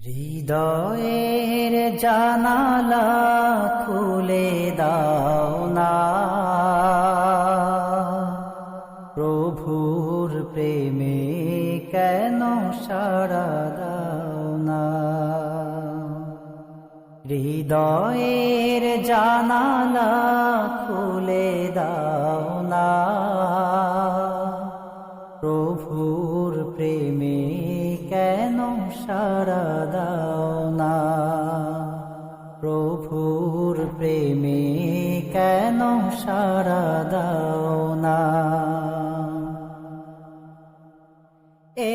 হৃদয়ের জানালা খুলে দাও না, প্রভুর প্রেমে কেন সাড়া দাও না। হৃদয়ের জানালা খুলে দাও না, প্রভুর প্রেমে কেন সাড়া দাও না। প্রভুর প্রেমে কেন সাড়া দাও না।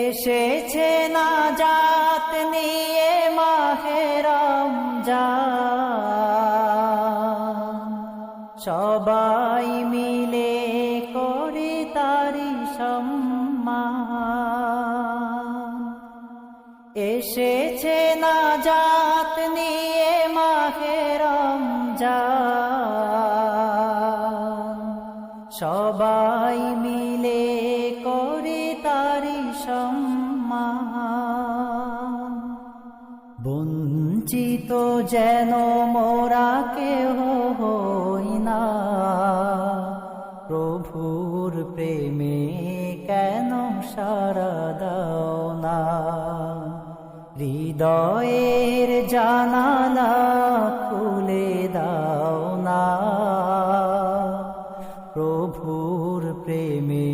এসেছে নাজাত নিয়ে মাহে রমজান, সবাই মিলে করি তারি সম্মান। এসেছে নাজাত নিয়ে মাহে রমজান, সবাই মিলে করি তারি সম্মান। বঞ্চিত যেন মোরা কেহ হই না, প্রভুর প্রেমে কেন সাড়া দাও না। হৃদয়ের জানালা খুলে দাও না, প্রভুর প্রেমে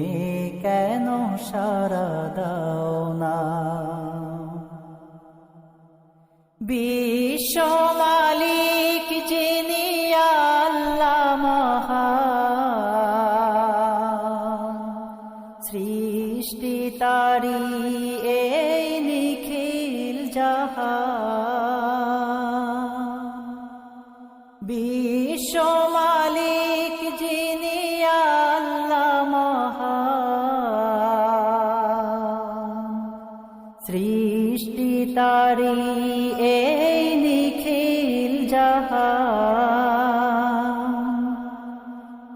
কেন সাড়া দাও না। বিশ্ব মালিক যিনি আল্লাহ মহান, সৃষ্টি তারি এই নিখিল জাহান। বিশ্ব মালিক যিনি আল্লাহ মহান, সৃষ্টি তারি এই নিখিল জাহান।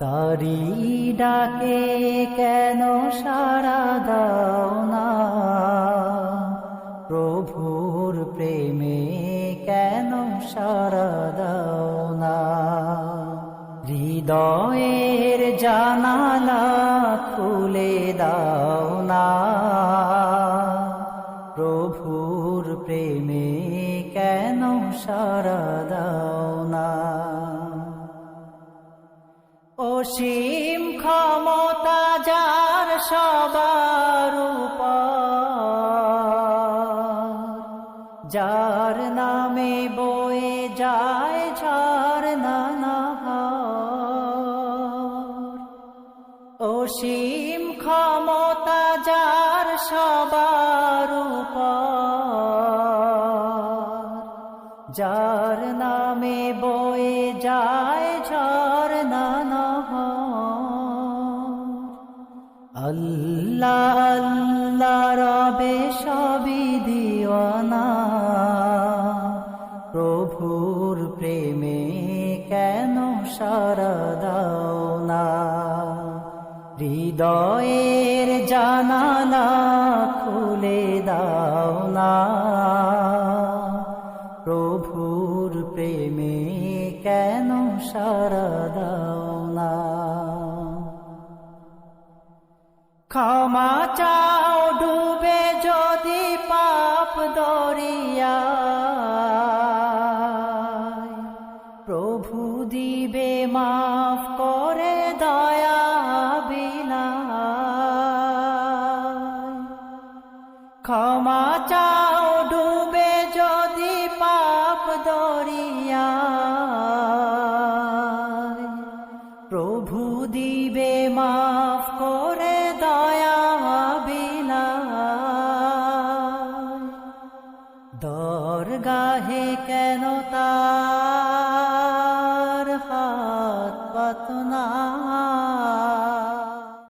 তারি ডাকে কেন সাড়া দাও না, প্রভুর প্রেমে কেন সাড়া দাও না। হৃদয়ের জানালা খুলে দাও না, প্রভুর প্রেমে কেন সাড়া দাও না। অসীম ক্ষমতা যার সবার উপর, যার নামে বয়ে যায় ঝরনা নহর। অসীম ক্ষমতা যার সবার উপর, যার নামে বয়ে যায় ঝরনা নহর। আল্লাহ আল্লাহ রবে সবই দিওয়ানা, প্রভুর প্রেমে কেন সাড়া দাও না। হৃদয়ের জানালা খুলে দাও না, প্রভুর প্রেমে কেন সাড়া দাও না। ক্ষমা চাও ডুবে যদি পাপ দরিয়ায়, প্রভু দিবে মাফ করে দয়া বিনায়। ক্ষমা চাও ডুবে যদি পাপ দরিয়ায়, প্রভু দিবে মাফ করে দয়া বিনায়। দরগাহে কেন তার হাত পাত না,